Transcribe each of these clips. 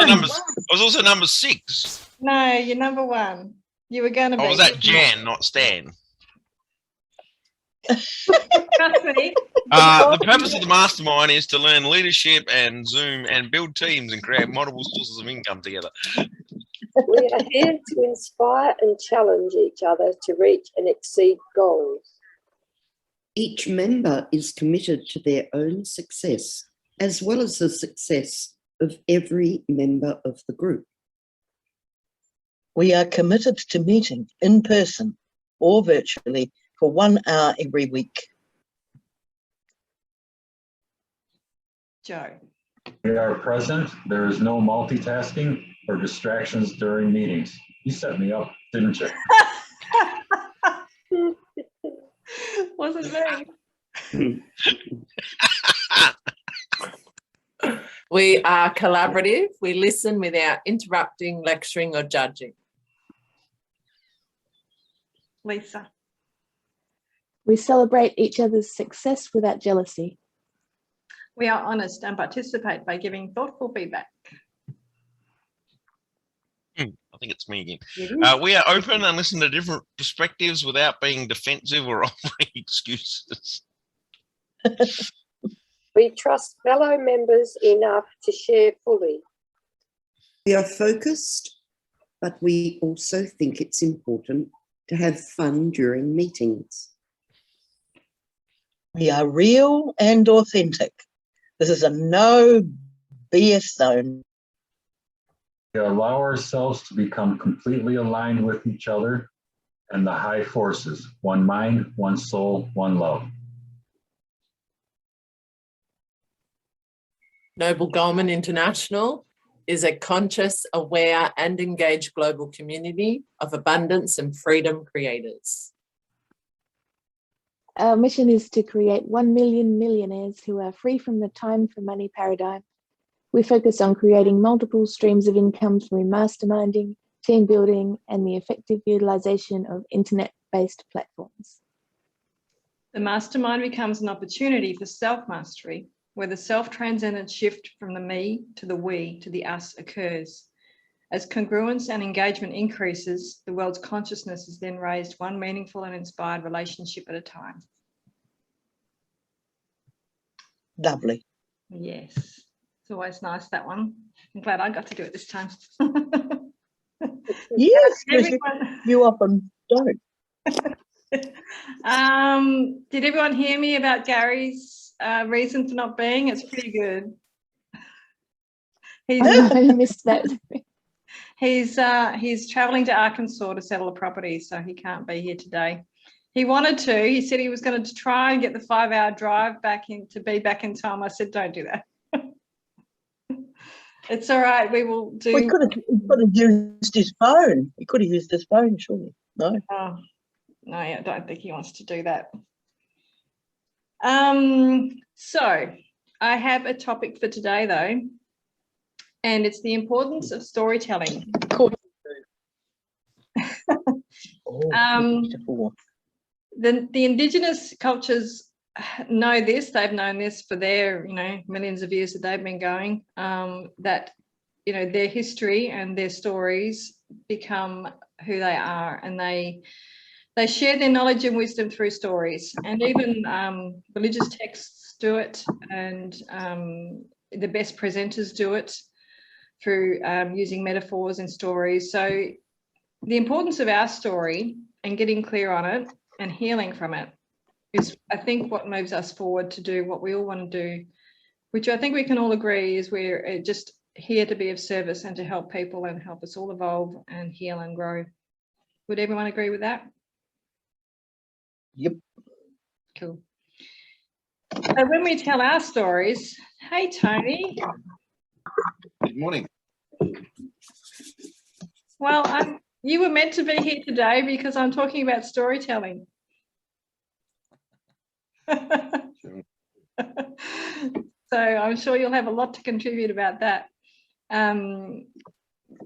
also number 6. No, you're number 1. You were going to be. Oh, was that Jan, not Stan? Trust me. The purpose of the mastermind is to learn leadership and Zoom and build teams and create multiple sources of income together. We are here to inspire and challenge each other to reach and exceed goals. Each member is committed to their own success, as well as the success of every member of the group. We are committed to meeting in person or virtually for 1 hour every week. Joe. We are present. There is no multitasking or distractions during meetings. You set me up, didn't you? Wasn't me. We are collaborative. We listen without interrupting, lecturing or judging. Lisa. We celebrate each other's success without jealousy. We are honest and participate by giving thoughtful feedback. I think it's me again. We are open and listen to different perspectives without being defensive or offering excuses. We trust fellow members enough to share fully. We are focused, but we also think it's important to have fun during meetings. We are real and authentic. This is a no BS zone. We allow ourselves to become completely aligned with each other and the high forces, one mind, one soul, one love. Noble Goldman International is a conscious, aware and engaged global community of abundance and freedom creators. Our mission is to create 1 million millionaires who are free from the time for money paradigm. We focus on creating multiple streams of income through masterminding, team building, and the effective utilization of internet-based platforms. The mastermind becomes an opportunity for self-mastery, where the self-transcendent shift from the me to the we to the us occurs. As congruence and engagement increases, the world's consciousness is then raised one meaningful and inspired relationship at a time. Lovely. Yes, it's always nice, that one. I'm glad I got to do it this time. Yes, Everyone... you often don't. Did everyone hear me about Gary's reason for not being? It's pretty good. I missed that. He's traveling to Arkansas to settle a property, so he can't be here today. He wanted to. He said he was going to try and get the 5-hour drive back in to be back in time. I said, don't do that. It's all right. We will do. He could have used his phone. He could have used his phone, surely. No. Oh, no, I don't think he wants to do that. So I have a topic for today, though, and it's the importance of storytelling. The Indigenous cultures know this. They've known this for their, millions of years that they've been going, that, their history and their stories become who they are, and they share their knowledge and wisdom through stories, and even religious texts do it, and the best presenters do it through using metaphors and stories. So the importance of our story and getting clear on it and healing from it is, I think, what moves us forward to do what we all want to do, which I think we can all agree is we're just here to be of service and to help people and help us all evolve and heal and grow. Would everyone agree with that? Yep. Cool. So when we tell our stories, hey, Tony. Good morning. Well, you were meant to be here today because I'm talking about storytelling. So I'm sure you'll have a lot to contribute about that. And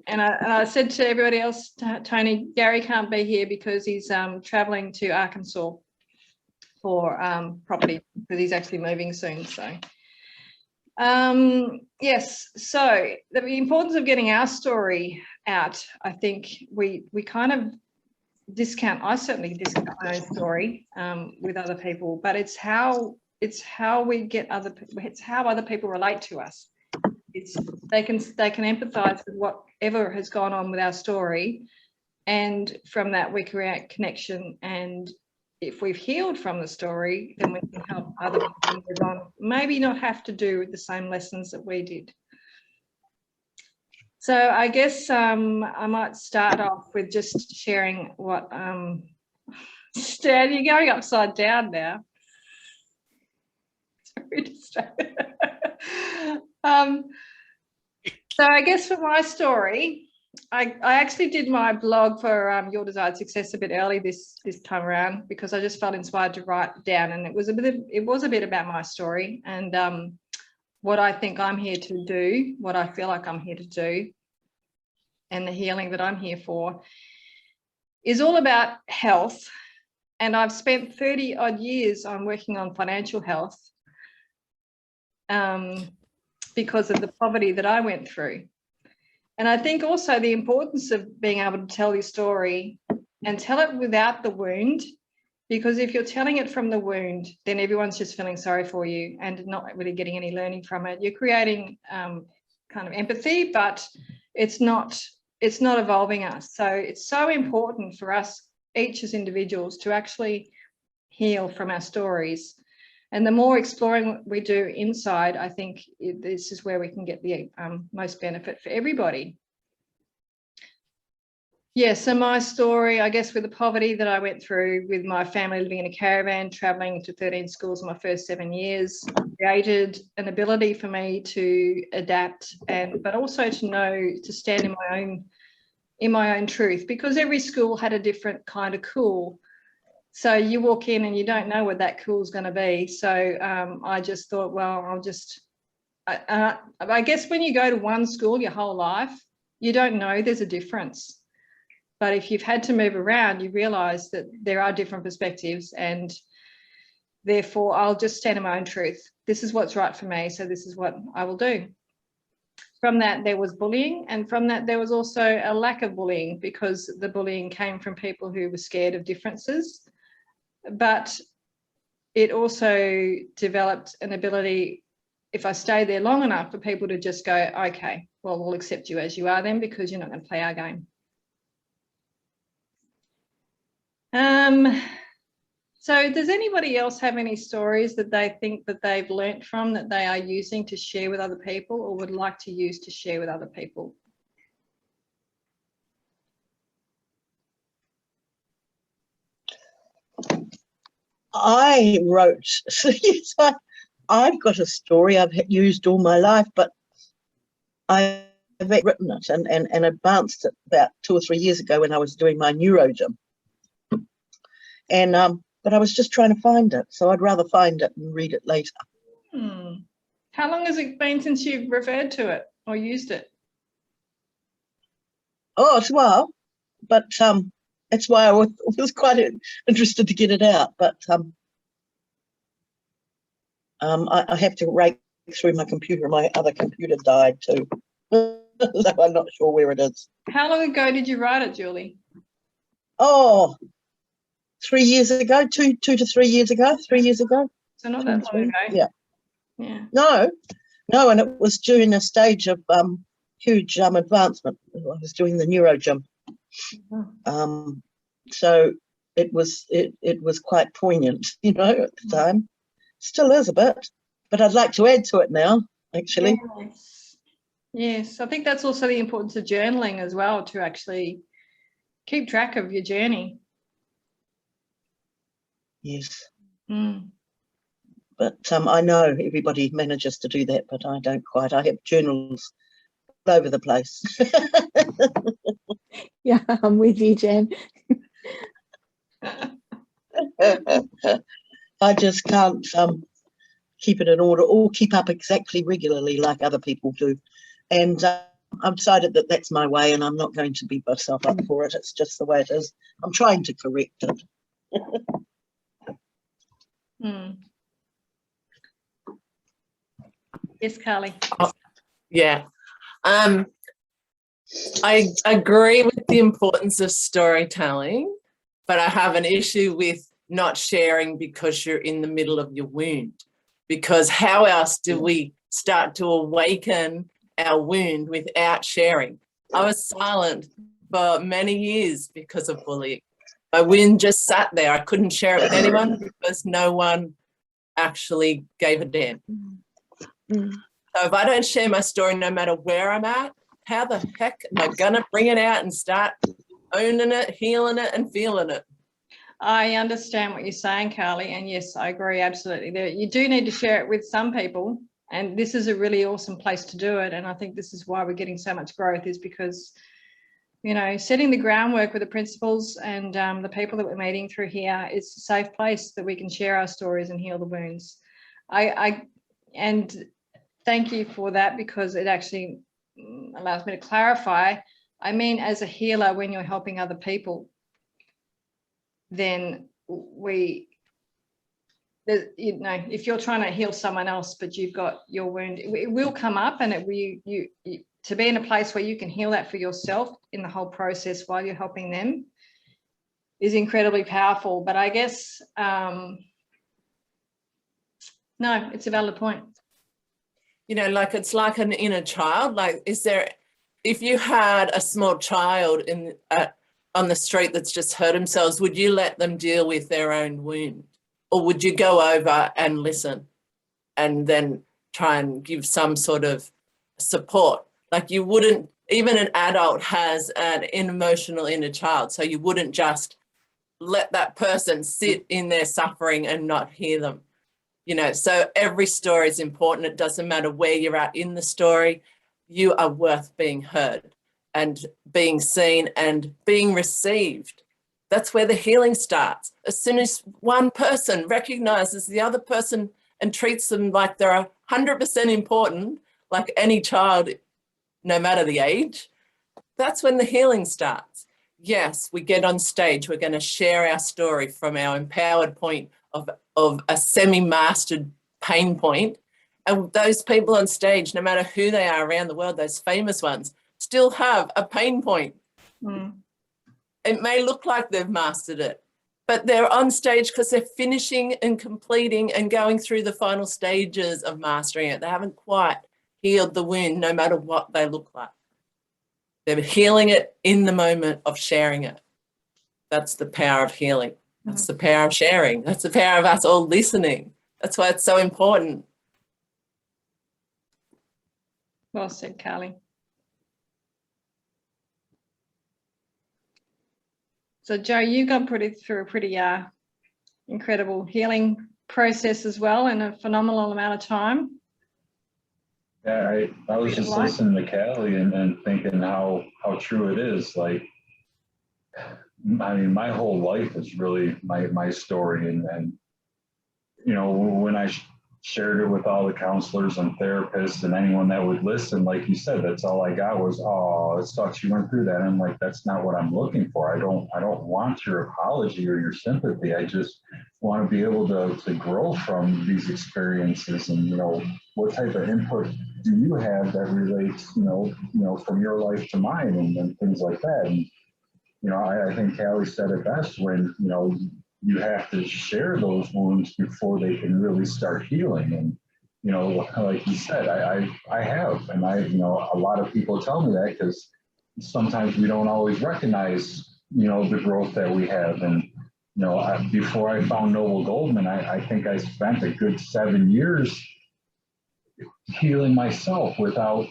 I said to everybody else, Tony, Gary can't be here because he's traveling to Arkansas for property, because he's actually moving soon. So Yes, so the importance of getting our story out, I think we kind of discount, I certainly discount my own story with other people, but it's how we get it's how other people relate to us. It's they can empathize with whatever has gone on with our story, and from that we create connection, and if we've healed from the story, then we can help other people move on, maybe not have to do the same lessons that we did. So I guess I might start off with just sharing what Stan, you're going upside down now. So I guess for my story, I actually did my blog for Your Desired Success a bit early this time around, because I just felt inspired to write it down, and it was a bit about my story and what I think I'm here to do, what I feel like I'm here to do, and the healing that I'm here for is all about health. And I've spent 30 odd years on working on financial health because of the poverty that I went through. And I think also the importance of being able to tell your story and tell it without the wound, because if you're telling it from the wound, then everyone's just feeling sorry for you and not really getting any learning from it. You're creating kind of empathy, but it's not evolving us. So it's so important for us each as individuals to actually heal from our stories. And the more exploring we do inside, I think this is where we can get the most benefit for everybody. Yeah, so my story, I guess, with the poverty that I went through with my family living in a caravan, traveling to 13 schools in my first 7 years, created an ability for me to adapt but also to know to stand in my own truth, because every school had a different kind of cool. So you walk in and you don't know what that cool is going to be. So I just thought, well, I guess when you go to one school your whole life, you don't know there's a difference. But if you've had to move around, you realise that there are different perspectives, and therefore I'll just stand in my own truth. This is what's right for me, so this is what I will do. From that, there was bullying, and from that, there was also a lack of bullying, because the bullying came from people who were scared of differences. But it also developed an ability, if I stayed there long enough, for people to just go, okay, well, we'll accept you as you are then, because you're not going to play our game. So does anybody else have any stories that they think that they've learnt from, that they are using to share with other people, or would like to use to share with other people? I wrote, so yes, I've got a story I've used all my life, but I've written it and advanced it about 2 or 3 years ago when I was doing my neurogym. And but I was just trying to find it, so I'd rather find it and read it later. How long has it been since you've referred to it or used it? Oh, it's a while, but that's why I was quite interested to get it out. But I have to rake through my computer. My other computer died too, so I'm not sure where it is. How long ago did you write it, Julie? Oh, 3 years ago, 2 to 3 years ago, 3 years ago. So not that long ago. Yeah. Yeah. No, and it was during a stage of huge advancement. I was doing the neurogym. So it was quite poignant, at the time. Still is a bit, but I'd like to add to it now, actually. Yes, I think that's also the importance of journaling as well, to actually keep track of your journey. Yes. Mm. But I know everybody manages to do that, but I don't quite. I have journals all over the place. Yeah, I'm with you, Jen. I just can't keep it in order or keep up exactly regularly like other people do. And I've decided that that's my way, and I'm not going to beat myself up for it. It's just the way it is. I'm trying to correct it. Yes, Carly. Yeah. I agree with the importance of storytelling, but I have an issue with not sharing because you're in the middle of your wound. Because how else do we start to awaken our wound without sharing? I was silent for many years because of bullying. My wound just sat there. I couldn't share it with anyone because no one actually gave a damn. So if I don't share my story, no matter where I'm at, how the heck am I gonna bring it out and start owning it, healing it, and feeling it? I understand what you're saying, Carly, and yes, I agree absolutely. You do need to share it with some people, and this is a really awesome place to do it. And I think this is why we're getting so much growth, is because, you know, setting the groundwork with the principals and the people that we're meeting through here is a safe place that we can share our stories and heal the wounds. And thank you for that, because it actually allows me to clarify. I mean, as a healer, when you're helping other people, then you know, if you're trying to heal someone else, but you've got your wound, it will come up, and you to be in a place where you can heal that for yourself in the whole process while you're helping them is incredibly powerful. But I guess, no, it's a valid point. You know, like it's like an inner child. Like, if you had a small child on the street that's just hurt themselves, would you let them deal with their own wound? Or would you go over and listen and then try and give some sort of support? Like, you wouldn't, even an adult has an emotional inner child, so you wouldn't just let that person sit in their suffering and not hear them. You know, so every story is important. It doesn't matter where you're at in the story, you are worth being heard and being seen and being received. That's where the healing starts. As soon as one person recognizes the other person and treats them like they're 100% important, like any child, no matter the age, that's when the healing starts. Yes, we get on stage, we're going to share our story from our empowered point of a semi-mastered pain point. And those people on stage, no matter who they are around the world, those famous ones, still have a pain point. It may look like they've mastered it, but they're on stage because they're finishing and completing and going through the final stages of mastering it. They haven't quite healed the wound, no matter what they look like. They're healing it in the moment of sharing it. That's the power of healing. That's the power of sharing. That's the power of us all listening. That's why it's so important. Well said, Carly. So, Jo, you've gone through a pretty incredible healing process as well in a phenomenal amount of time. Yeah, I was just listening to Callie and thinking how true it is. Like, I mean, my whole life is really my story. And you know, when I shared it with all the counselors and therapists and anyone that would listen, like you said, that's all I got was, oh, it sucks you went through that. And I'm like, that's not what I'm looking for. I don't want your apology or your sympathy. I just want to be able to grow from these experiences. And, you know, what type of input do you have that relates, you know, from your life to mine and things like that. And, you know, I think Callie said it best when, you know, you have to share those wounds before they can really start healing. And, you know, like you said, I have, and you know, a lot of people tell me that because sometimes we don't always recognize, you know, the growth that we have. And, you know, before I found Noble Goldman, I think I spent a good 7 years healing myself without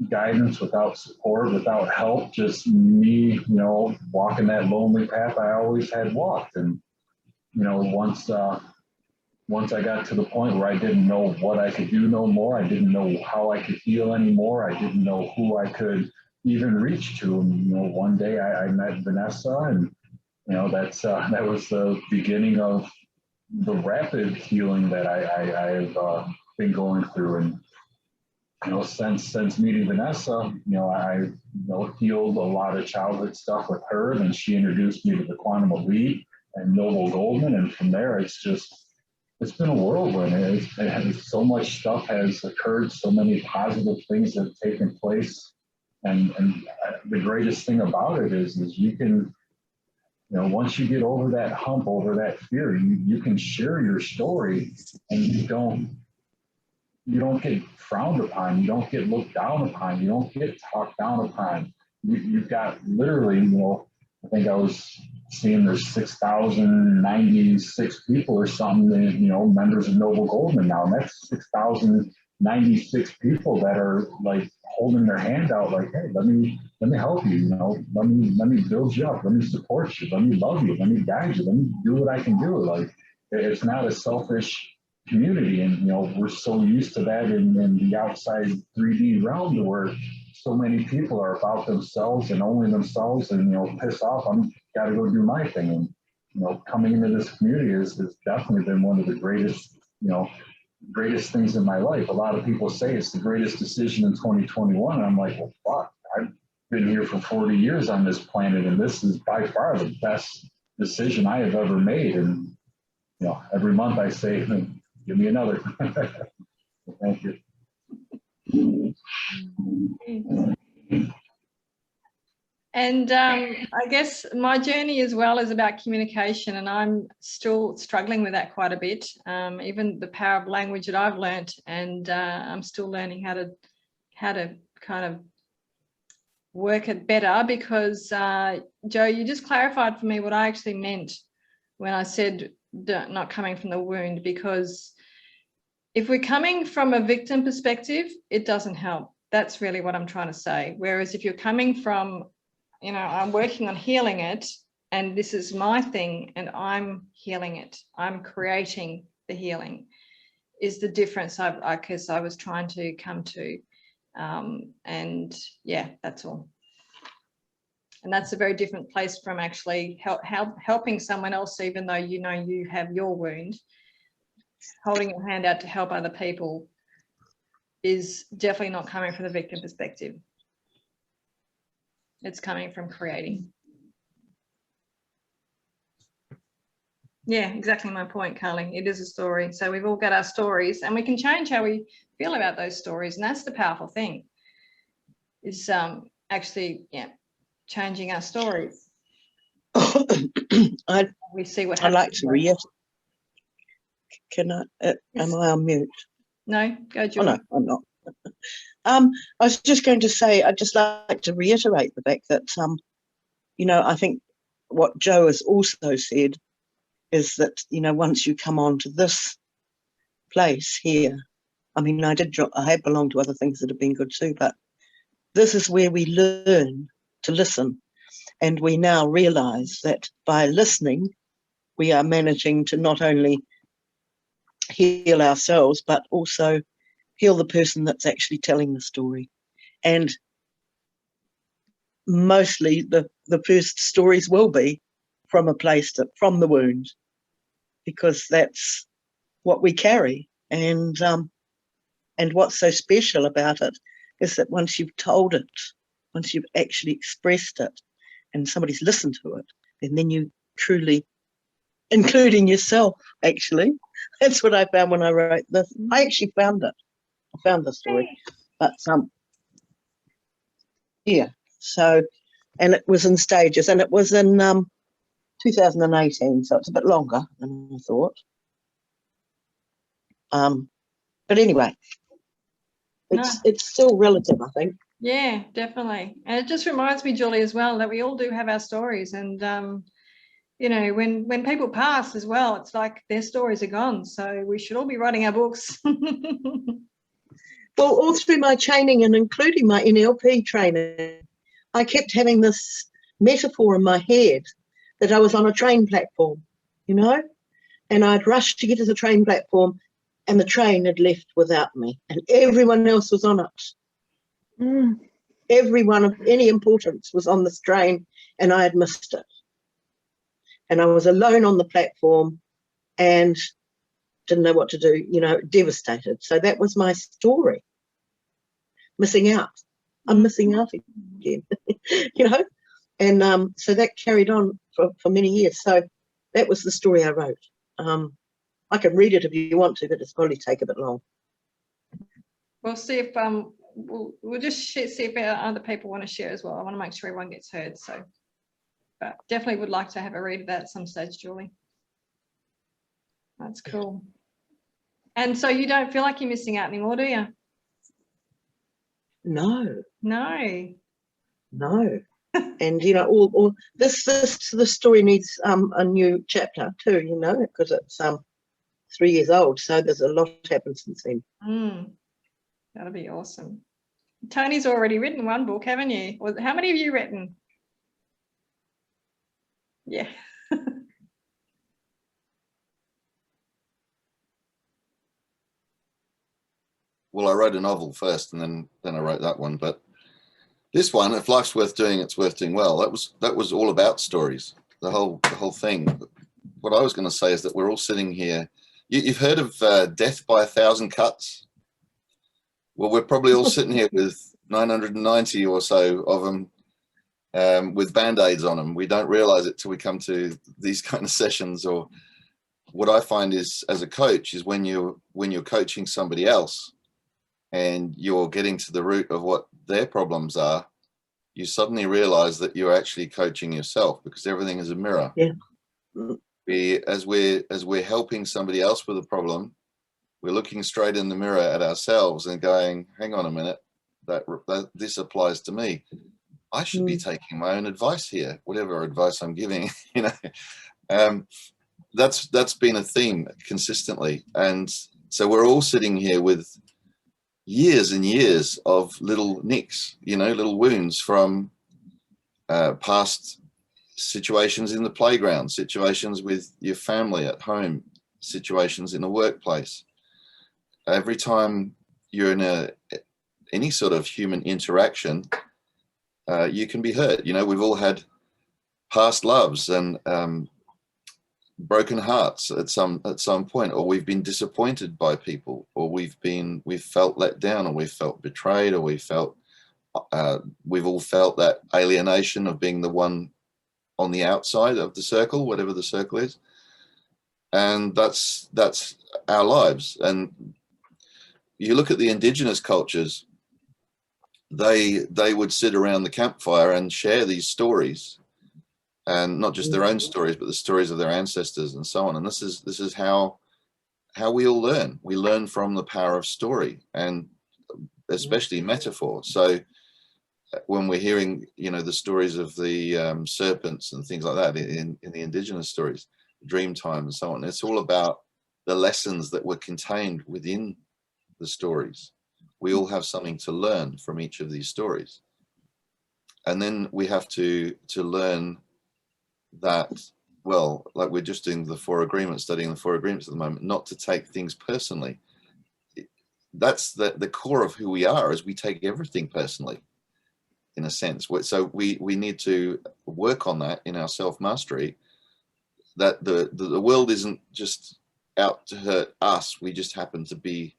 guidance, without support, without help, just me, you know, walking that lonely path I always had walked. And, you know, once I got to the point where I didn't know what I could do no more, I didn't know how I could heal anymore, I didn't know who I could even reach to. And, you know, one day I met Vanessa, and, you know, that was the beginning of the rapid healing that I have been going through. And, you know, since meeting Vanessa, you know, I healed a lot of childhood stuff with her, and she introduced me to the Quantum Elite and Noble Goldman, and from there it's just it's been a whirlwind. So much stuff has occurred, so many positive things have taken place. And the greatest thing about it is you can, once you get over that hump, over that fear, you can share your story, and you don't get frowned upon. You don't get looked down upon. You don't get talked down upon. You've got literally, I think I was seeing there's 6,096 people or something, members of Noble Goldman now. And that's 6,096 people that are like holding their hand out like, hey, let me help you, let me build you up, let me support you, let me love you, let me guide you, let me do what I can do. Like, it's not a selfish community. And, we're so used to that in the outside 3D realm, where so many people are about themselves and only themselves, and, piss off, I'm got to go do my thing. And, coming into this community has definitely been one of the greatest, greatest things in my life. A lot of people say it's the greatest decision in 2021. And I'm like, well, fuck, I've been here for 40 years on this planet, and this is by far the best decision I have ever made. And, every month I say, give me another. Thank you. And I guess my journey as well is about communication, and I'm still struggling with that quite a bit. Even the power of language that I've learnt, and I'm still learning how to kind of work it better, because Joe, you just clarified for me what I actually meant when I said not coming from the wound, because if we're coming from a victim perspective, it doesn't help. That's really what I'm trying to say. Whereas if you're coming from, I'm working on healing it, and this is my thing, and I'm healing it, I'm creating the healing, is the difference I guess I was trying to come to. And yeah, that's all. And that's a very different place from actually helping someone else, even though you have your wound. Holding your hand out to help other people is definitely not coming from the victim perspective. It's coming from creating. Yeah, exactly my point, Carly. It is a story. So we've all got our stories, and we can change how we feel about those stories. And that's the powerful thing, is actually, changing our stories. We see what happens. I'd like to reiterate. Can I? Am I on mute? No, go, Julie. Oh, no, I'm not. I was just going to say, I'd just like to reiterate the fact that, I think what Joe has also said is that, once you come on to this place here, I mean, I have belonged to other things that have been good too, but this is where we learn to listen. And we now realize that by listening, we are managing to not only heal ourselves, but also heal the person that's actually telling the story. And mostly the first stories will be from a place from the wound, because that's what we carry. And what's so special about it is that once you've told it, once you've actually expressed it, and somebody's listened to it, and then you truly, including yourself, actually, that's what I found when I wrote this. I actually found it. I found the story, but yeah. So, and it was in stages, and it was in 2018, so it's a bit longer than I thought. But anyway, it's still relative, I think. Yeah, definitely. And it just reminds me, Julie, as well, that we all do have our stories, and when people pass as well, it's like their stories are gone. So we should all be writing our books. Well, all through my training, and including my NLP training, I kept having this metaphor in my head that I was on a train platform, and I'd rush to get to the train platform, and the train had left without me, and everyone else was on it. Everyone of any importance was on this train, and I had missed it. And I was alone on the platform and didn't know what to do, devastated. So that was my story. Missing out. I'm missing out again, And so that carried on for many years. So that was the story I wrote. I can read it if you want to, but it's probably take a bit long. We'll see if we'll just see if other people want to share as well. I want to make sure everyone gets heard. So, but definitely would like to have a read of that at some stage, Julie. That's cool. And so you don't feel like you're missing out anymore, do you? No, No. no. And you know, all this the story needs a new chapter too, you know, because it's 3 years old, so there's a lot happened since then. That'll be awesome. Tony's already written one book, haven't you? Or how many have you written? Yeah. Well, I wrote a novel first, and then I wrote that one. But this one, if life's worth doing, it's worth doing well. That was all about stories. The whole thing. What I was going to say is that we're all sitting here. You've heard of death by 1,000 cuts? Well, we're probably all sitting here with 990 or so of them with band-aids on them. We don't realize it till we come to these kind of sessions. Or what I find is, as a coach, is when you're coaching somebody else and you're getting to the root of what their problems are, you suddenly realize that you're actually coaching yourself, because everything is a mirror. Yeah. As we're helping somebody else with a problem, we're looking straight in the mirror at ourselves and going, hang on a minute, that this applies to me. I should be taking my own advice here, whatever advice I'm giving. You know, that's been a theme consistently. And so we're all sitting here with years and years of little nicks, you know, little wounds from past situations in the playground, situations with your family at home, situations in the workplace. Every time you're in any sort of human interaction, you can be hurt. You know, we've all had past loves and broken hearts at some point, or we've been disappointed by people, or we've felt let down, or we've felt betrayed, or we've all felt that alienation of being the one on the outside of the circle, whatever the circle is. And that's our lives. And you look at the indigenous cultures, they would sit around the campfire and share these stories, and not just their own stories, but the stories of their ancestors and so on. And this is how we all learn. We learn from the power of story, and especially metaphor. So when we're hearing, you know, the stories of the serpents and things like that in the indigenous stories, dream time and so on, it's all about the lessons that were contained within the stories. We all have something to learn from each of these stories. And then we have to learn that, well, like we're just doing the 4 agreements, studying the 4 agreements at the moment, not to take things personally. That's the core of who we are, is we take everything personally, in a sense. So we need to work on that in our self-mastery, that the world isn't just out to hurt us. We just happen to be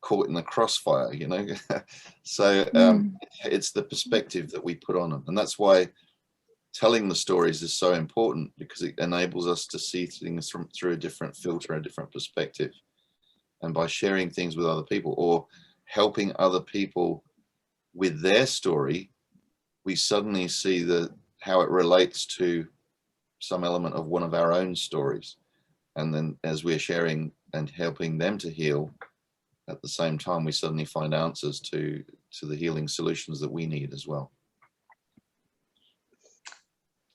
caught in the crossfire, you know. So it's the perspective that we put on them, and that's why telling the stories is so important, because it enables us to see things through a different filter, a different perspective. And by sharing things with other people, or helping other people with their story, we suddenly see how it relates to some element of one of our own stories. And then as we're sharing and helping them to heal, at the same time, we suddenly find answers to the healing solutions that we need as well.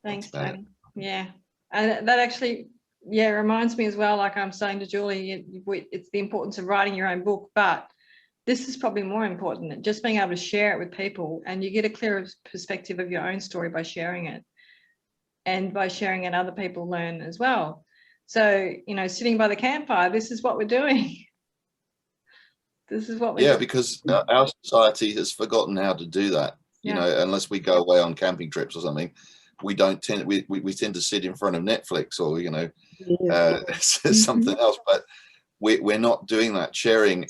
Thanks, Tony. Yeah, and that actually, reminds me as well, like I'm saying to Julie, it's the importance of writing your own book, but this is probably more important, just being able to share it with people, and you get a clearer perspective of your own story by sharing it. And by sharing it, other people learn as well. So, you know, sitting by the campfire, this is what we're doing. This is what we're doing. Because our society has forgotten how to do that, you know, unless we go away on camping trips or something. We don't tend, we tend to sit in front of Netflix or, you know, something else, but we're not doing that. Sharing,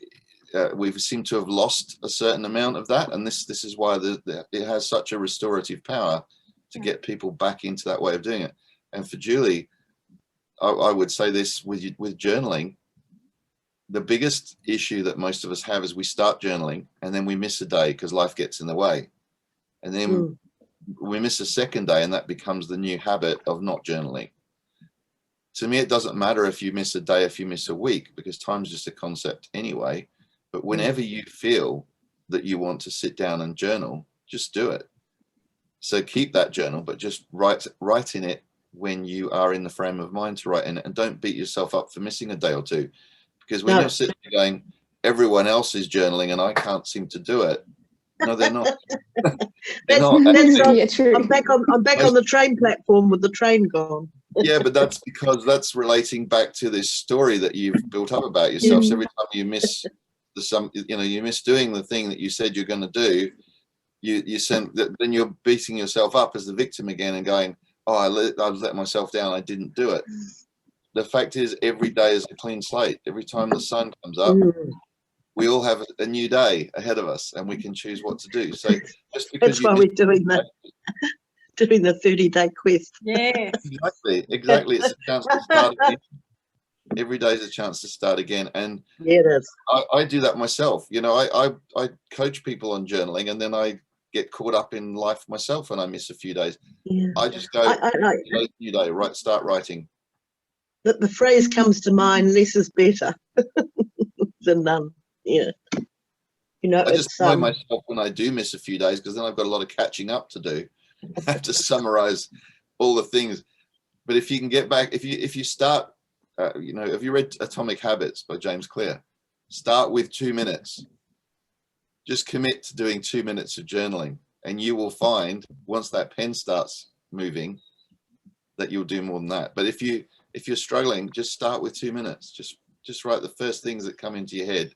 we seem to have lost a certain amount of that, and this is why it has such a restorative power to get people back into that way of doing it. And for Julie, I would say this with journaling, the biggest issue that most of us have is we start journaling and then we miss a day because life gets in the way. And then we miss a second day and that becomes the new habit of not journaling. To me, it doesn't matter if you miss a day, if you miss a week, because time's just a concept anyway. But whenever you feel that you want to sit down and journal, just do it. So keep that journal, but just write in it when you are in the frame of mind to write in it, and don't beat yourself up for missing a day or two. Because when you're sitting there going, everyone else is journaling and I can't seem to do it. No, they're not. Yeah, true. I'm back on the train platform with the train gone. Yeah, but that's because that's relating back to this story that you've built up about yourself. So every time you miss you miss doing the thing that you said you're going to do, then you're beating yourself up as the victim again and going, oh, I let myself down. I didn't do it. The fact is, every day is a clean slate. Every time the sun comes up, we all have a new day ahead of us, and we can choose what to do. So just because that's why we're doing that. Doing the 30-day quest. Yes. Exactly. It's a chance to start again. Every day is a chance to start again. And yeah, it is. I do that myself. You know, I coach people on journaling, and then I get caught up in life myself and I miss a few days. Yeah. I just go, new day, start writing. The phrase comes to mind, less is better than none. Yeah. You know, I just know myself when I do miss a few days, because then I've got a lot of catching up to do. I have to summarize all the things. But if you can get back, if you start, have you read Atomic Habits by James Clear? Start with 2 minutes. Just commit to doing 2 minutes of journaling, and you will find once that pen starts moving that you'll do more than that. But if you're struggling, just start with 2 minutes. Just write the first things that come into your head,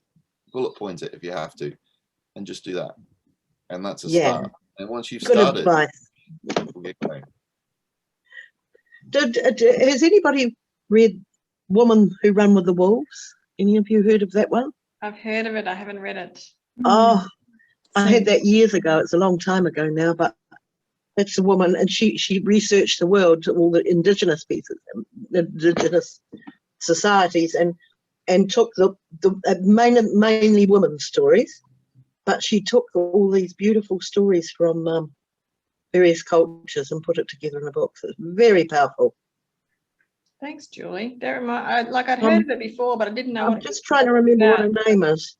bullet point it if you have to, and just do that. And that's a start. And once you've started, we'll get going. Has anybody read Woman Who Run with the Wolves? Any of you heard of that one? I've heard of it. I haven't read it. Oh, I had that years ago. It's a long time ago now, but it's a woman, and she researched the world, all the indigenous pieces, the indigenous societies, and took the mainly women's stories, but she took all these beautiful stories from various cultures and put it together in a book. So it's very powerful. Thanks, Julie. I'd heard of it before, but I didn't know. I'm just trying to remember what her name is.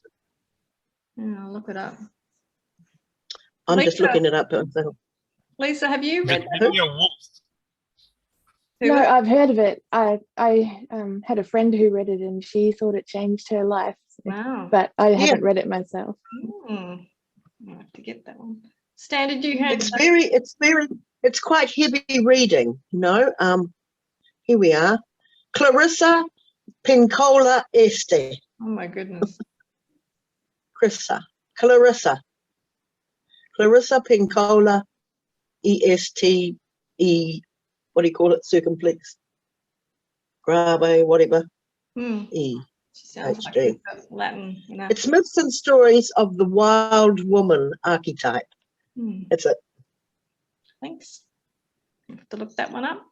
Yeah, I'll look it up. I'm just looking it up. Lisa, have you read that? Virginia Woolf. No, I've heard of it. I had a friend who read it and she thought it changed her life. Wow. But I haven't read it myself. I'll have to get that one. Stan, did you have it's quite heavy reading, you know. Here we are. Clarissa Pinkola Este. Oh my goodness. Clarissa Pinkola ESTE, what do you call it? Circumflex. Grave, whatever. E. She sounds like it's Latin. It's myths and stories of the wild woman archetype. That's it. Thanks. I have to look that one up.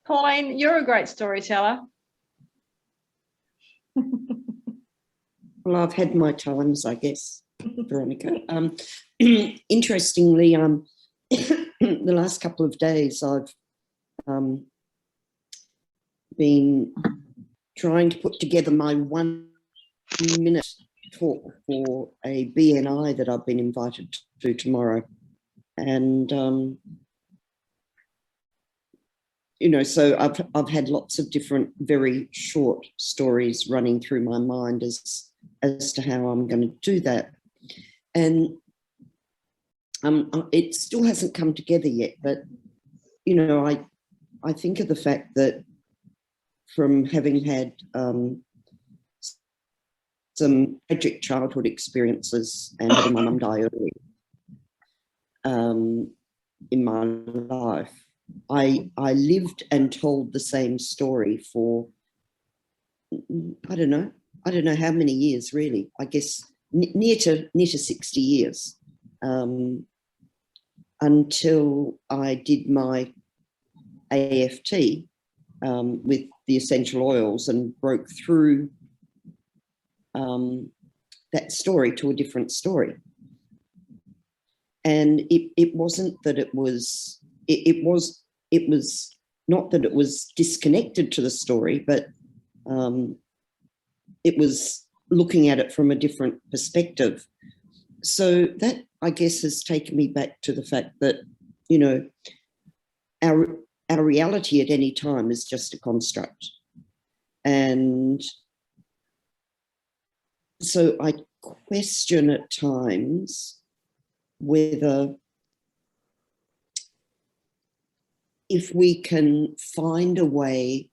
Pauline, you're a great storyteller. Well, I've had my times, I guess, Veronica. Interestingly, the last couple of days I've been trying to put together my 1 minute talk for a BNI that I've been invited to tomorrow. And, so I've had lots of different very short stories running through my mind as to how I'm going to do that. And it still hasn't come together yet, but, I think of the fact that from having had some tragic childhood experiences and having my mum die early in my life, I lived and told the same story for, I don't know how many years really, I guess near to 60 years, until I did my AFT with the essential oils and broke through that story to a different story. And it wasn't that it was not that it was disconnected to the story, but it was looking at it from a different perspective. So that, I guess, has taken me back to the fact that, you know, our reality at any time is just a construct. And so I question at times whether, if we can find a way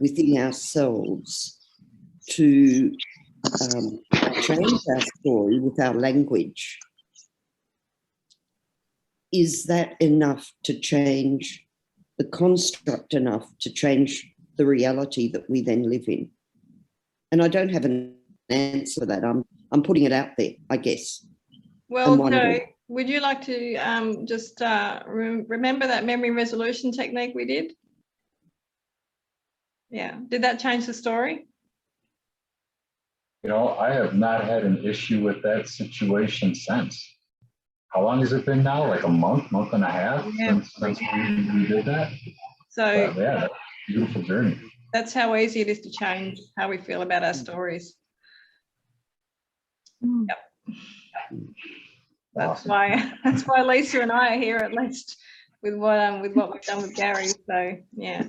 within ourselves to change our story with our language, is that enough to change the construct, enough to change the reality that we then live in? And I don't have an answer for that. I'm putting it out there, I guess. Well, Jo, would you like to just remember that memory resolution technique we did? Yeah, did that change the story? You know, I have not had an issue with that situation since. How long has it been now? Like a month and a half since we did that? So yeah, beautiful journey. That's how easy it is to change how we feel about our stories. Yep. That's why Lisa and I are here, at least with what we've done with Gary. So yeah,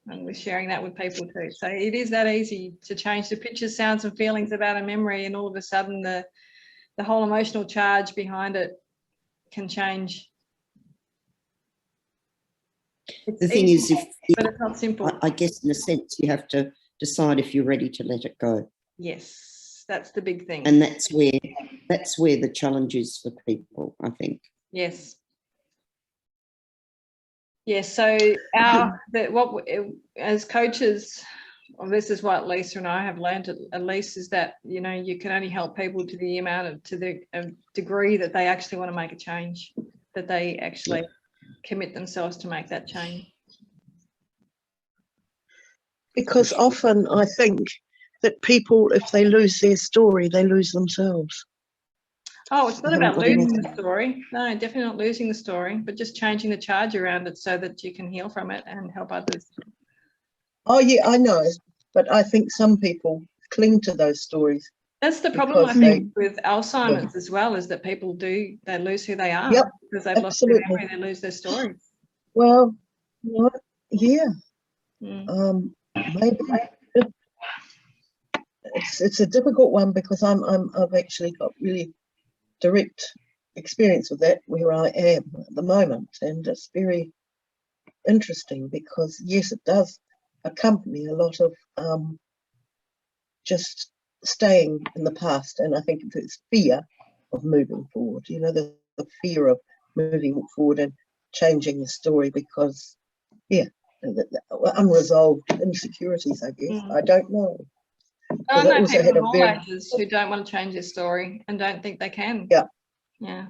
and we're sharing that with people too. So it is that easy to change the pictures, sounds, and feelings about a memory, and all of a sudden the whole emotional charge behind it can change. The thing is, but it's not simple. I guess in a sense you have to decide if you're ready to let it go. Yes, that's the big thing. And that's where the challenge is for people, I think. Yes. Yes. So as coaches, well, this is what Lisa and I have learned at least, is that, you know, you can only help people to the degree that they actually want to make a change, that they actually commit themselves to make that change. Because often I think that people, if they lose their story, they lose themselves. Oh, it's not about losing the story. No, definitely not losing the story, but just changing the charge around it so that you can heal from it and help others. Oh yeah, I know, but I think some people cling to those stories. That's the problem, I think, with Alzheimer's as well, is that people they lose who they are. Yep, because they've lost their memory, they lose their story. Well, you know, yeah. Maybe it's a difficult one, because I've actually got really direct experience with that where I am at the moment, and it's very interesting because yes, it does accompany a lot of just staying in the past, and I think it's fear of moving forward, you know, the fear of moving forward and changing the story, because unresolved insecurities, I guess. I don't know. I know people of all ages who don't want to change their story and don't think they can. Yeah.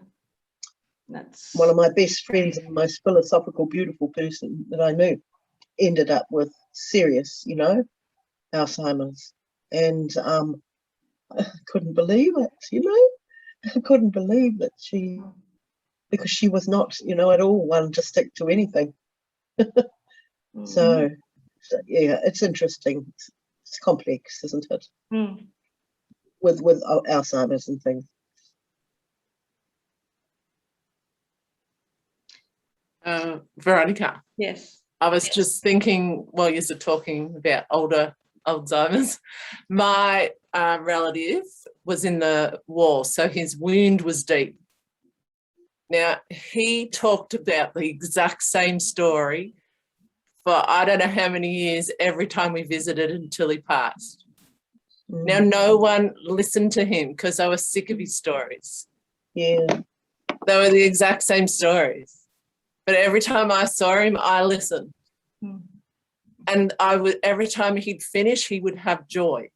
That's one of my best friends and most philosophical, beautiful person that I knew ended up with serious, you know, Alzheimer's, and I couldn't believe it, you know. I couldn't believe that because she was not, you know, at all one to stick to anything. So yeah, it's interesting. It's complex, isn't it? With Alzheimer's and things. Veronica. Yes. I was just thinking while you were talking about older Alzheimer's, my relative was in the war, so his wound was deep. Now, he talked about the exact same story for I don't know how many years every time we visited until he passed. Now, no one listened to him because they were sick of his stories. Yeah. They were the exact same stories. But every time I saw him, I listened. And every time he'd finish, he would have joy.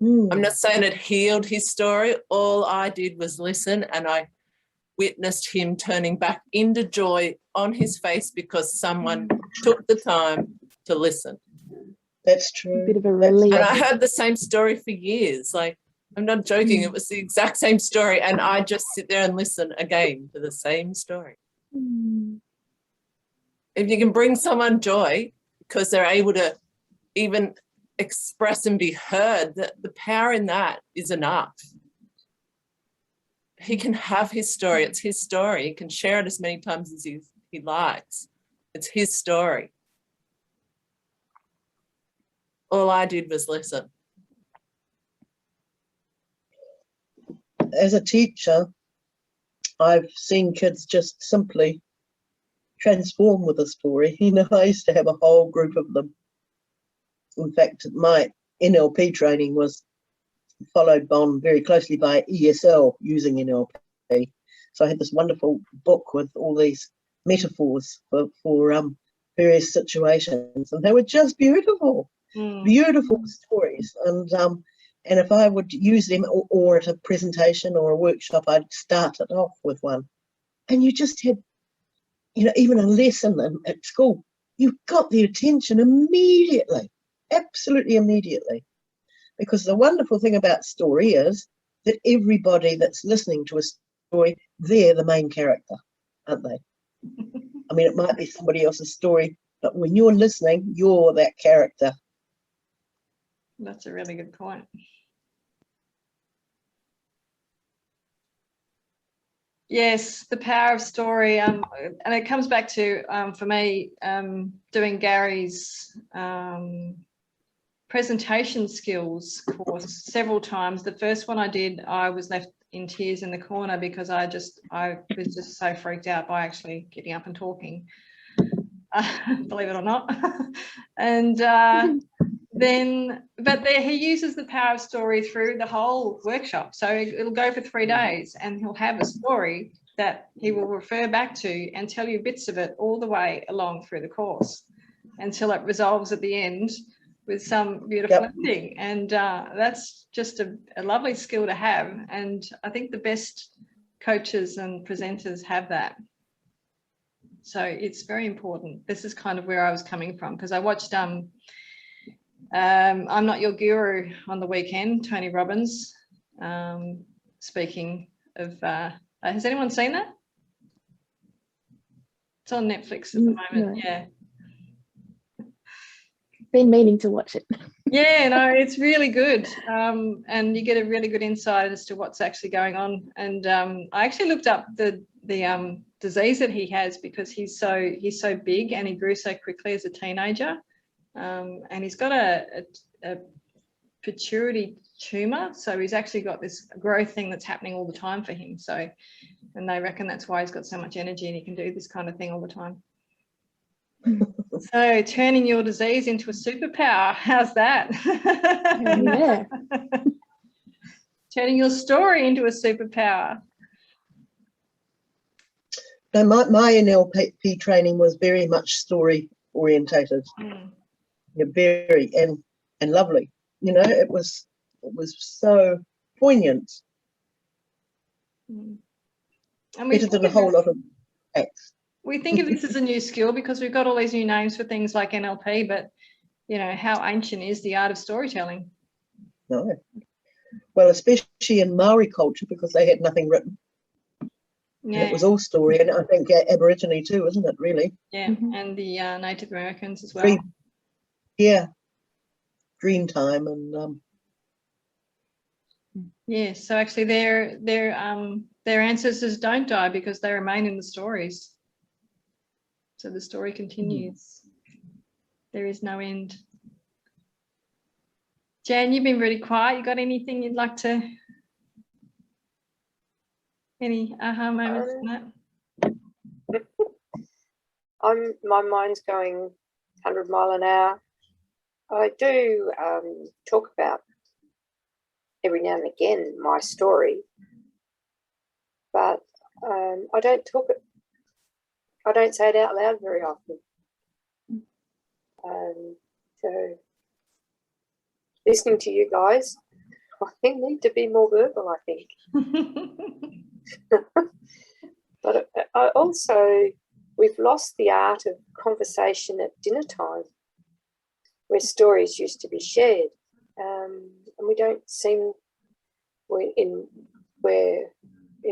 I'm not saying it healed his story. All I did was listen, and I witnessed him turning back into joy on his face because someone took the time to listen. That's A true. bit of a That's relief. And I heard the same story for years. Like, I'm not joking. It was the exact same story. And I just sit there and listen again to the same story. Mm. If you can bring someone joy because they're able to even express and be heard, the power in that is enough. He can have his story. It's his story. He can share it as many times as he likes. It's his story. All I did was listen. As a teacher, I've seen kids just simply transform with a story. You know, I used to have a whole group of them. In fact, my NLP training was followed on very closely by ESL using NLP. So I had this wonderful book with all these metaphors for various situations, and they were just beautiful, beautiful stories. And if I would use them or at a presentation or a workshop, I'd start it off with one. And you just had, you know, even a lesson at school, you got the attention immediately, absolutely immediately. Because the wonderful thing about story is that everybody that's listening to a story, they're the main character, aren't they? I mean, it might be somebody else's story, but when you're listening, you're that character. That's a really good point. Yes, the power of story, and it comes back to, for me, doing Gary's presentation skills course several times. The first one I did, I was left in tears in the corner because I was just so freaked out by actually getting up and talking, believe it or not. And he uses the power of story through the whole workshop. So it'll go for 3 days and he'll have a story that he will refer back to and tell you bits of it all the way along through the course until it resolves at the end with some beautiful ending. And that's just a lovely skill to have. And I think the best coaches and presenters have that. So it's very important. This is kind of where I was coming from, because I watched I'm Not Your Guru on the weekend, Tony Robbins, speaking of, has anyone seen that? It's on Netflix at the moment. No. Yeah. Been meaning to watch it. Yeah, no, it's really good. And you get a really good insight as to what's actually going on. And I actually looked up the disease that he has, because he's so big and he grew so quickly as a teenager. And he's got a pituitary tumor, so he's actually got this growth thing that's happening all the time for him. So, and they reckon that's why he's got so much energy and he can do this kind of thing all the time. So turning your disease into a superpower, how's that? Yeah. Turning your story into a superpower. Now, my NLP training was very much story orientated. Yeah, very and lovely. You know, it was so poignant. And Better than a whole lot of acts. We think of this as a new skill because we've got all these new names for things like NLP, but you know, how ancient is the art of storytelling? No. Well, especially in Maori culture, because they had nothing written. Yeah. It was all story, and I think Aboriginal too, isn't it, really? Yeah, and the Native Americans as well. Dream time and yeah, so actually their ancestors don't die because they remain in the stories. So the story continues. There is no end. Jan, you've been really quiet. You got anything you'd like to, any aha moments from that? My mind's going 100 mile an hour. I do talk about every now and again my story, but I don't say it out loud very often. So listening to you guys, I think need to be more verbal, I think. But I also, we've lost the art of conversation at dinner time where stories used to be shared. And we don't seem, in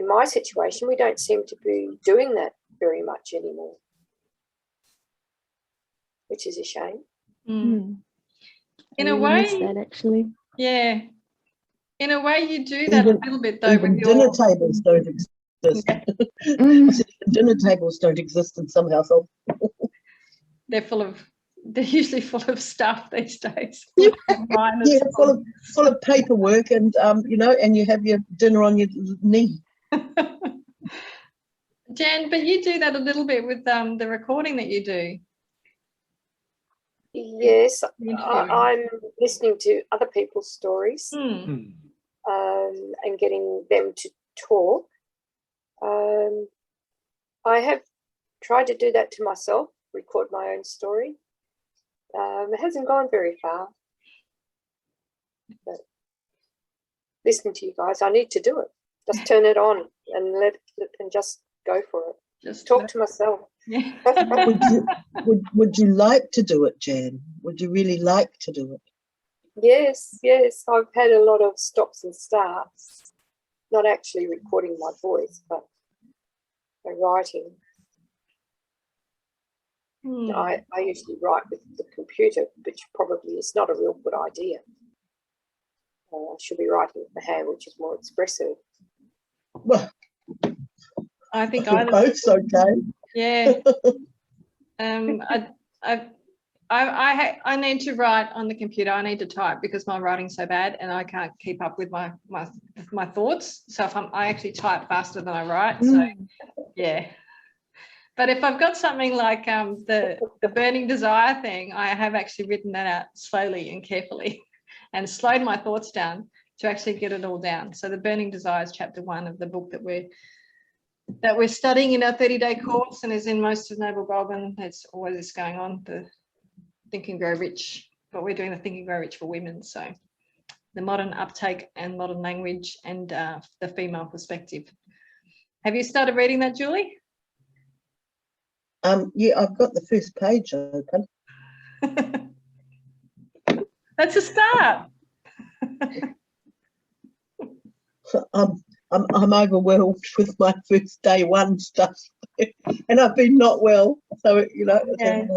my situation, we don't seem to be doing that very much anymore, which is a shame. In I a really miss way, that actually. yeah. In a way, you do that a little bit though. Even With dinner your, tables don't exist. Dinner tables don't exist in some households. they're usually full of stuff these days. Yeah, Mine yeah, is full of paperwork, and you know, and you have your dinner on your knee. Jan, but you do that a little bit with the recording that you do. Yes, I'm listening to other people's stories and getting them to talk. I have tried to do that to myself, record my own story. It hasn't gone very far. But listening to you guys, I need to do it. Just turn it on and just go for it. Just talk to myself. Yeah. Would you like to do it, Jan? Would you really like to do it? Yes. I've had a lot of stops and starts, not actually recording my voice, but writing. I usually write with the computer, which probably is not a real good idea. I should be writing with the hand, which is more expressive. Well, I think both's okay. Yeah. I need to write on the computer. I need to type because my writing's so bad and I can't keep up with my thoughts. So if I actually type faster than I write. So yeah. But if I've got something like the burning desire thing, I have actually written that out slowly and carefully and slowed my thoughts down to actually get it all down. So the burning desire is chapter 1 of the book that we're studying in our 30-day course and is in most of Noble Goldman. That's always this going on, the Think and Grow Rich, but we're doing the Think and Grow Rich for women. So the modern uptake and modern language and the female perspective. Have you started reading that, Julie? Yeah, I've got the first page open. That's a start. I'm overwhelmed with my first day 1 stuff, and I've been not well, so you know. Yeah.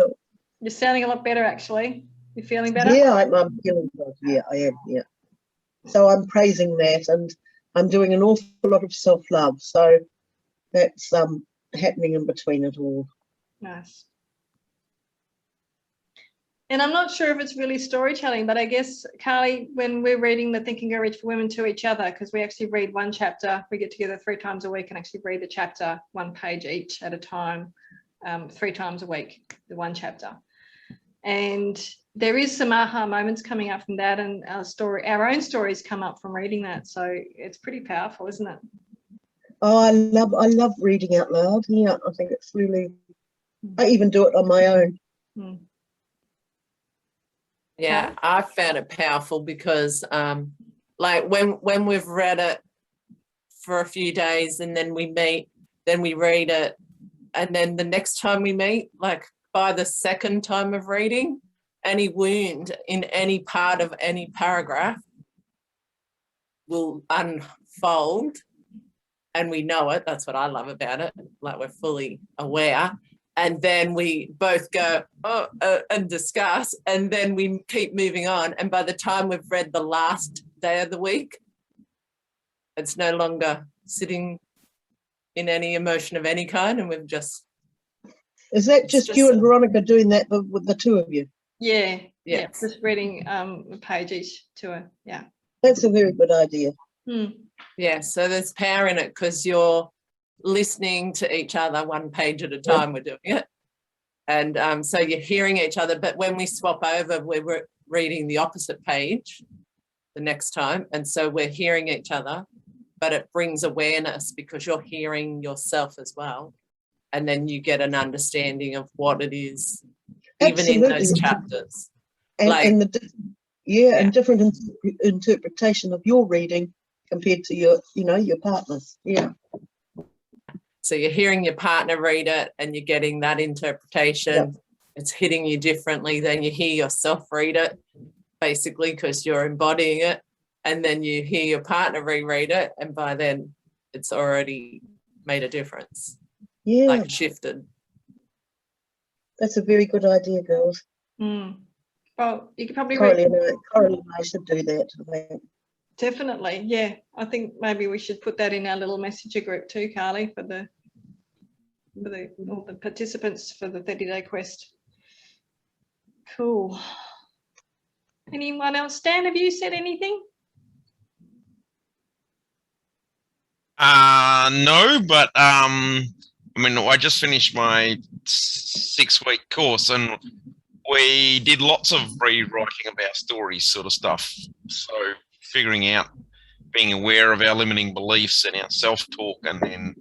You're sounding a lot better, actually. You're feeling better? Yeah, I'm feeling good. Yeah, I am. Yeah. So I'm praising that, and I'm doing an awful lot of self-love. So that's happening in between it all. Nice. And I'm not sure if it's really storytelling, but I guess, Carly, when we're reading the Think and Grow Rich for Women to each other, because we actually read one chapter, we get together 3 times a week and actually read the chapter 1 page each at a time, 3 times a week, the 1 chapter. And there is some aha moments coming up from that, and our own stories come up from reading that. So it's pretty powerful, isn't it? Oh, I love reading out loud. Yeah, I think it's really, I even do it on my own. Yeah, I found it powerful because like when we've read it for a few days and then we meet, then we read it, and then the next time we meet, like by the 2nd time of reading, any wound in any part of any paragraph will unfold, and we know it. That's what I love about it, like we're fully aware. And then we both go, and discuss, and then we keep moving on. And by the time we've read the last day of the week, it's no longer sitting in any emotion of any kind, and we've just... Is that just you and Veronica doing that with the 2 of you? Yeah, yeah, just reading a page each to her, yeah. That's a very good idea. Yeah, so there's power in it because you're listening to each other 1 page at a time. We're doing it, and so you're hearing each other, but when we swap over, we're reading the opposite page the next time, and so we're hearing each other, but it brings awareness because you're hearing yourself as well, and then you get an understanding of what it is. Absolutely. Even in those chapters, and and different interpretation of your reading compared to your partner's. Yeah. So you're hearing your partner read it and you're getting that interpretation, it's hitting you differently. Then you hear yourself read it, basically, because you're embodying it. And then you hear your partner reread it, and by then it's already made a difference. Yeah, Like shifted. that's a very good idea, girls. Mm. Well, you could probably Coralie and I should do that, I think. definitely, yeah. I think maybe we should put that in our little messenger group too, Carly, for all the participants for the 30-day quest. Cool. Anyone else? Stan, have you said anything? No, but I mean, I just finished my 6-week course, and we did lots of rewriting of our stories, sort of stuff. So figuring out, being aware of our limiting beliefs and our self-talk, and then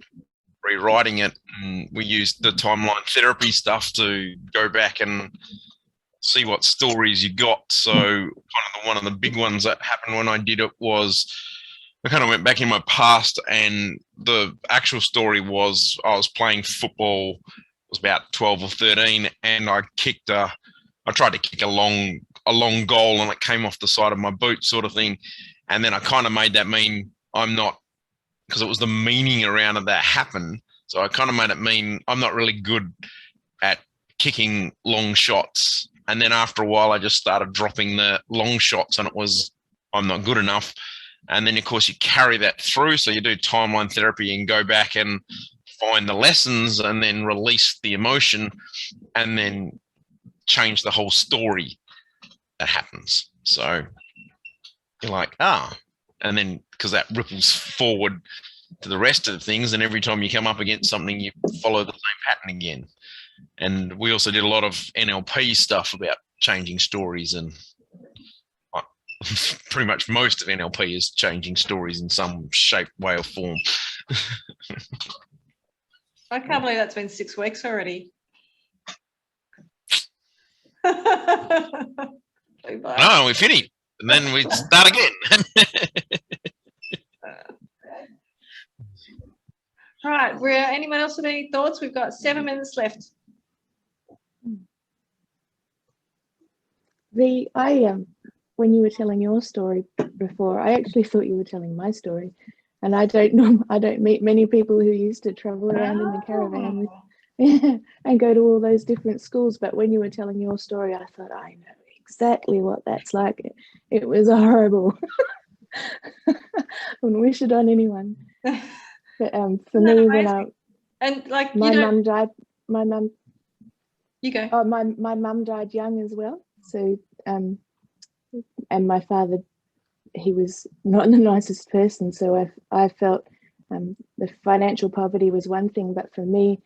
rewriting it. And we used the timeline therapy stuff to go back and see what stories you got. So one of the big ones that happened when I did it was I kind of went back in my past, and the actual story was I was playing football. I was about 12 or 13, and I tried to kick a long goal, and it came off the side of my boot, sort of thing. And then I kind of made that mean I'm not, because it was the meaning around it that happened. So I kind of made it mean I'm not really good at kicking long shots. And then after a while, I just started dropping the long shots, and it was I'm not good enough. And then, of course, you carry that through. So you do timeline therapy and go back and find the lessons, and then release the emotion, and then change the whole story that happens. So you're like, and then because that ripples forward to the rest of the things, and every time you come up against something, you follow the same pattern again. And we also did a lot of NLP stuff about changing stories, and pretty much most of NLP is changing stories in some shape, way, or form. I can't believe that's been 6 weeks already. No, we finish, and then we start again. Right, anyone else have any thoughts? We've got 7 minutes left. When you were telling your story before, I actually thought you were telling my story, and I don't meet many people who used to travel around in the caravan and go to all those different schools. But when you were telling your story, I thought, I know exactly what that's like. It was horrible. I wouldn't wish it on anyone. But for me, and like my mum died. You go. Oh, my mum died young as well. So and my father, he was not the nicest person. So I felt the financial poverty was one thing, but for me,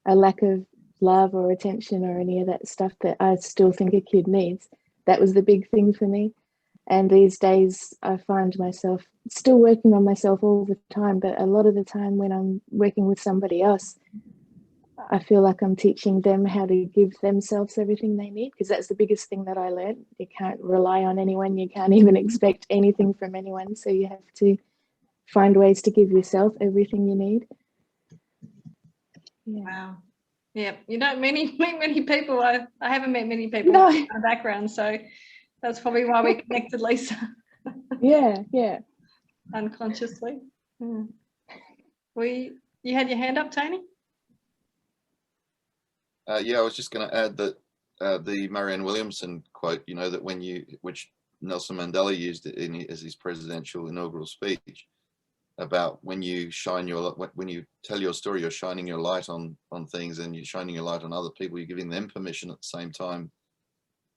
a lack of love or attention or any of that stuff that I still think a kid needs, that was the big thing for me. And these days I find myself still working on myself all the time, but a lot of the time when I'm working with somebody else, I feel like I'm teaching them how to give themselves everything they need, because that's the biggest thing that I learned. You can't rely on anyone. You can't even expect anything from anyone. So you have to find ways to give yourself everything you need. Yeah. Wow. Yeah, you don't meet many people. I haven't met many people in my background, so that's probably why we connected, Lisa. Yeah. Unconsciously. You had your hand up, Tony? Yeah, I was just going to add that the Marianne Williamson quote, that which Nelson Mandela used it as his presidential inaugural speech, about when you tell your story, you're shining your light on things, and you're shining your light on other people. You're giving them permission at the same time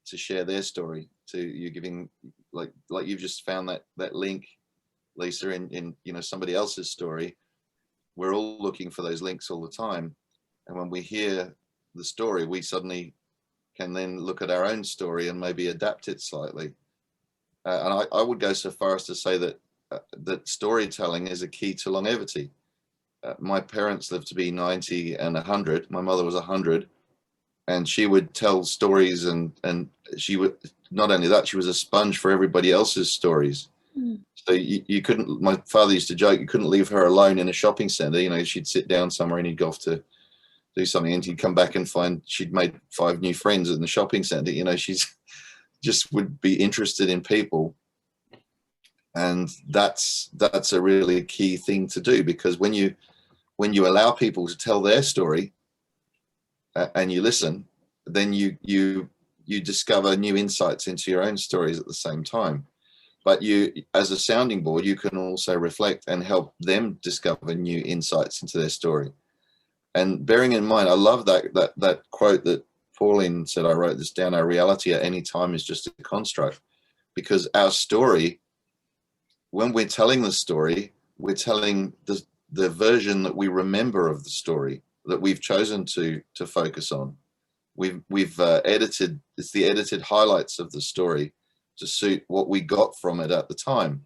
to share their story. You're giving, like you've just found that link, Lisa, in somebody else's story. We're all looking for those links all the time, and when we hear the story, we suddenly can then look at our own story and maybe adapt it slightly. And I would go so far as to say that storytelling is a key to longevity. My parents lived to be 90 and 100. My mother was 100, and she would tell stories, and she would, not only that, she was a sponge for everybody else's stories. So you couldn't, my father used to joke, you couldn't leave her alone in a shopping center. She'd sit down somewhere and he'd go off to do something, and you'd come back and find she'd made 5 new friends in the shopping centre. You know, she's just would be interested in people. And that's a really key thing to do, because when you allow people to tell their story and you listen, then you discover new insights into your own stories at the same time. But you, as a sounding board, you can also reflect and help them discover new insights into their story. And bearing in mind, I love that quote that Pauline said, I wrote this down, our reality at any time is just a construct, because our story, when we're telling the story, we're telling the version that we remember of the story that we've chosen to focus on. We've edited, it's the edited highlights of the story to suit what we got from it at the time.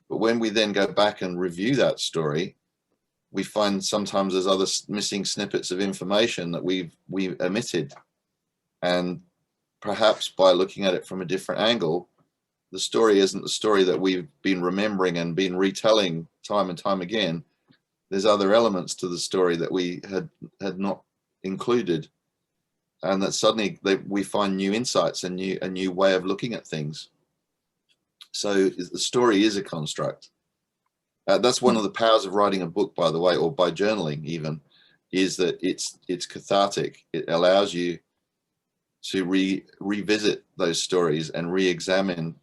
But when we then go back and review that story, we find sometimes there's other missing snippets of information that we omitted. And perhaps by looking at it from a different angle, the story isn't the story that we've been remembering and been retelling time and time again. There's other elements to the story that we had not included, and that suddenly we find new insights and a new way of looking at things. So the story is a construct. That's one of the powers of writing a book, by the way, or by journaling even, is that it's cathartic. It allows you to revisit those stories and re-examine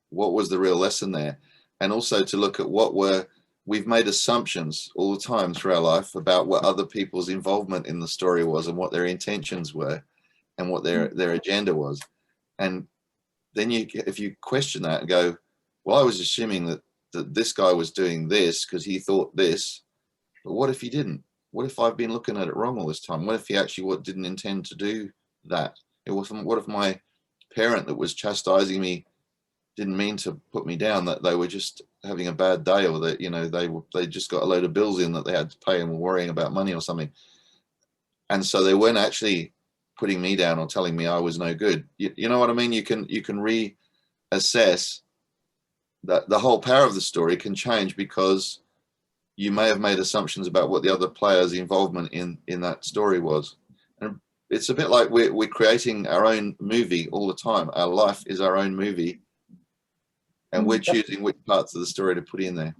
what was the real lesson there, and also to look at we've made assumptions all the time through our life about what other people's involvement in the story was and what their intentions were and what their agenda was. And then if you question that and go, well, I was assuming that this guy was doing this because he thought this, but what if he didn't? What if I've been looking at it wrong all this time? What if he actually didn't intend to do that? What if my parent that was chastising me didn't mean to put me down, that they were just having a bad day, or that, you know, they just got a load of bills in that they had to pay and were worrying about money or something. And so they weren't actually putting me down or telling me I was no good. You know what I mean? You can reassess that. The whole power of the story can change because you may have made assumptions about what the other player's involvement in that story was. And it's a bit like we're creating our own movie all the time. Our life is our own movie, and we're choosing which parts of the story to put in there.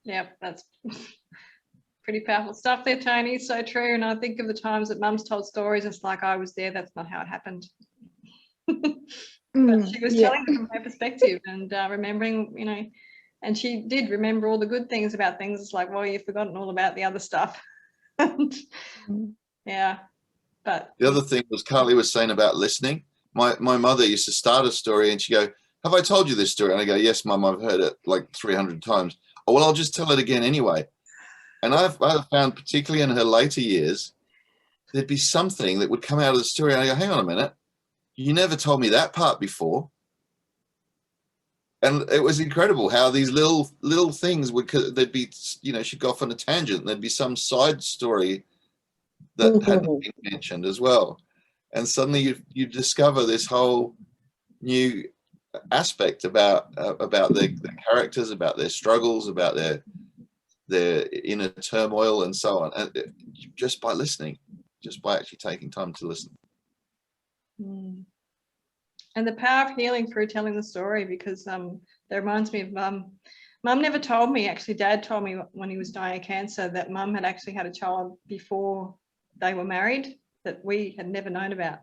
Yep, that's pretty powerful stuff there, Tony. So true. And I think of the times that Mum's told stories, it's like, I was there, that's not how it happened. But she was telling them from her perspective and remembering, you know, and she did remember all the good things about things. It's like, well, you've forgotten all about the other stuff. Yeah. But the other thing was, Carly was saying about listening. My mother used to start a story and she'd go, have I told you this story? And I go, yes, Mum, I've heard it like 300 times. Oh, well, I'll just tell it again anyway. And I've found, particularly in her later years, there'd be something that would come out of the story. And I go, hang on a minute, you never told me that part before. And it was incredible how these little things there'd be, you know, she'd go off on a tangent and there'd be some side story that hadn't been mentioned as well. And suddenly you discover this whole new aspect about the characters, about their struggles, about their inner turmoil and so on, and just by listening, just by actually taking time to listen. And the power of healing through telling the story, because that reminds me of Mum. Mum never told me, actually Dad told me when he was dying of cancer, that Mum had actually had a child before they were married that we had never known about.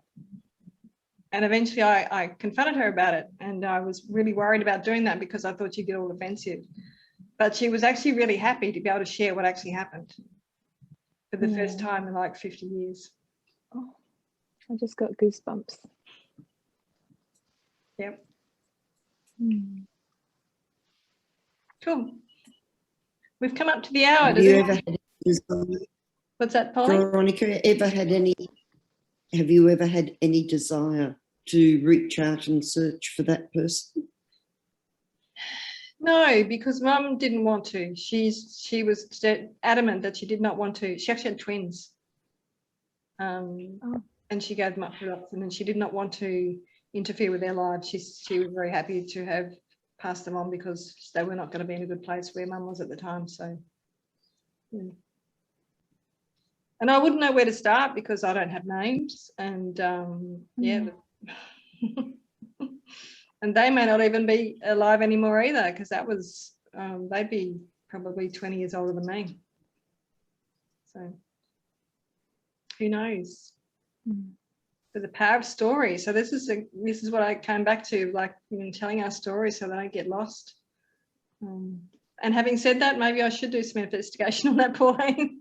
And eventually I confronted her about it, and I was really worried about doing that because I thought she'd get all defensive. But she was actually really happy to be able to share what actually happened for the first time in like 50 years. Oh, I just got goosebumps. Yep. Cool. We've come up to the hour. Have you ever had any desire, What's that, Polly? Veronica, have you ever had any desire to reach out and search for that person? No, because Mum didn't want to. She was adamant that she did not want to. She actually had twins. And she gave them up for adoption, and she did not want to interfere with their lives. She was very happy to have passed them on because they were not going to be in a good place where Mum was at the time. So And I wouldn't know where to start because I don't have names, and yeah, and they may not even be alive anymore either, because that was they'd be probably 20 years older than me. So who knows? But the power of story. So this is what I came back to, like, telling our stories so they don't get lost. And having said that, maybe I should do some investigation on that, Pauline.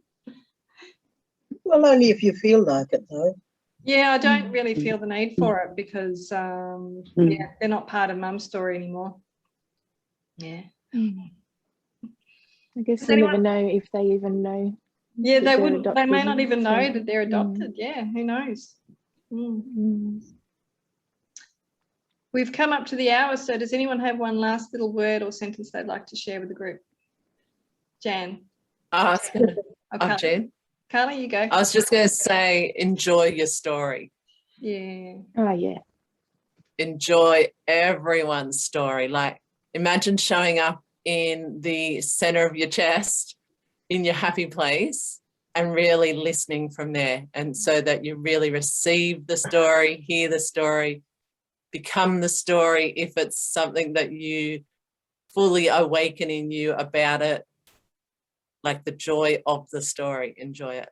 Well, only if you feel like it, though. Yeah, I don't really feel the need for it because yeah, they're not part of Mum's story anymore. Yeah. I guess you never know if they even know. Yeah, they they're wouldn't. They may adopted, not even so- know that they're adopted. Yeah, who knows? We've come up to the hour, so does anyone have one last little word or sentence they'd like to share with the group? Jan. Jan. Carly, you go. I was just going to say, enjoy your story. Yeah. Oh, yeah. Enjoy everyone's story. Like, imagine showing up in the center of your chest, in your happy place, and really listening from there. And so that you really receive the story, hear the story, become the story if it's something that you fully awaken in you about it, like the joy of the story. Enjoy it.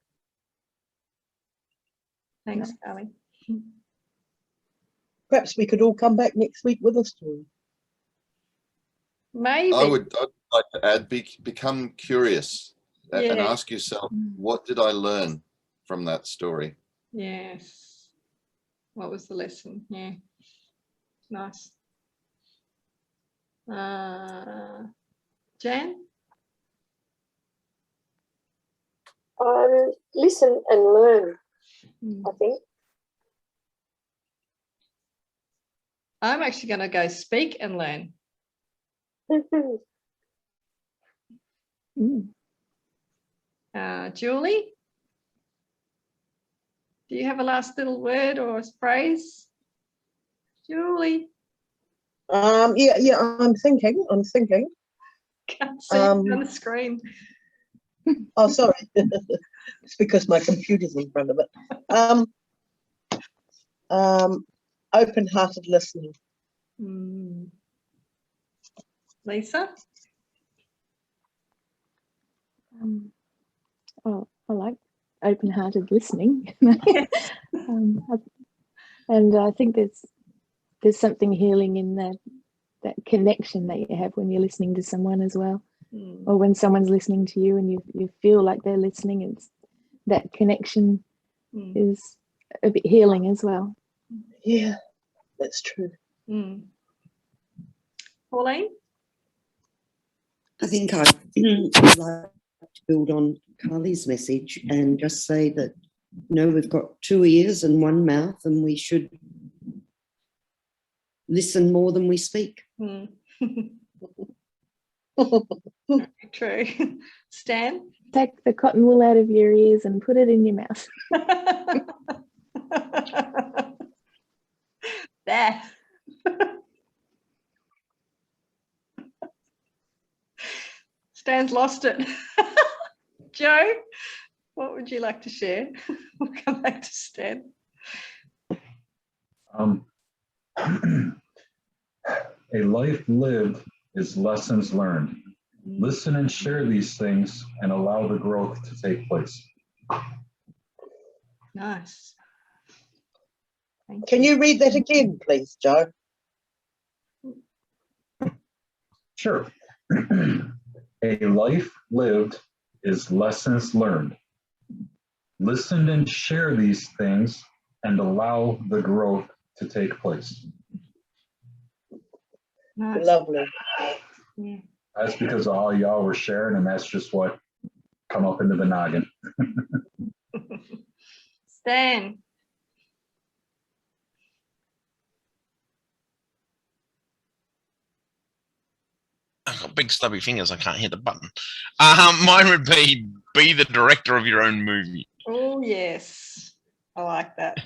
Thanks, Carly. Perhaps we could all come back next week with a story. Maybe. I'd like to add, become curious and Yeah. ask yourself, what did I learn from that story? Yes. What was the lesson? Yeah. Nice. Jan? Listen and learn, I think. I'm actually going to go speak and learn. Julie? Do you have a last little word or a phrase? Julie? Yeah, I'm thinking. Can't see you on the screen. Oh, sorry. It's because my computer's in front of it. Open-hearted listening. Lisa? Oh, I like open-hearted listening. And I think there's something healing in that connection that you have when you're listening to someone as well, or when someone's listening to you and you feel like they're listening. It's that connection is a bit healing as well. Yeah, that's true. Pauline? I think I'd like to build on Carly's message and just say that, we've got 2 ears and 1 mouth, and we should listen more than we speak. True. Stan? Take the cotton wool out of your ears and put it in your mouth. There. Stan's lost it. Joe, what would you like to share? We'll come back to Stan. A life lived is lessons learned. Listen and share these things and allow the growth to take place. Nice. Can you read that again, please, Joe? Sure. A life lived is lessons learned. Listen and share these things and allow the growth to take place. Nice. Lovely. Yeah. That's because all y'all were sharing, and that's just what come up into the noggin. Stan. I've got big stubby fingers. I can't hit the button. Mine would be the director of your own movie. Oh, yes. I like that.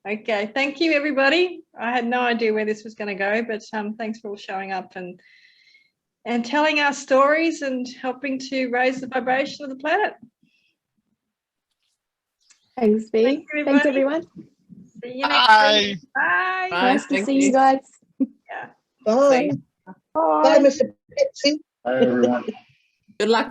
Okay. Thank you, everybody. I had no idea where this was going to go, but thanks for all showing up and telling our stories and helping to raise the vibration of the planet. Thanks, V. Thanks, Thanks, everybody. everyone. See you next Bye. week. Bye. Bye. Nice to Thank see you you. guys. Bye. See. Bye, Mr. Betsy. Hi, everyone. Good luck.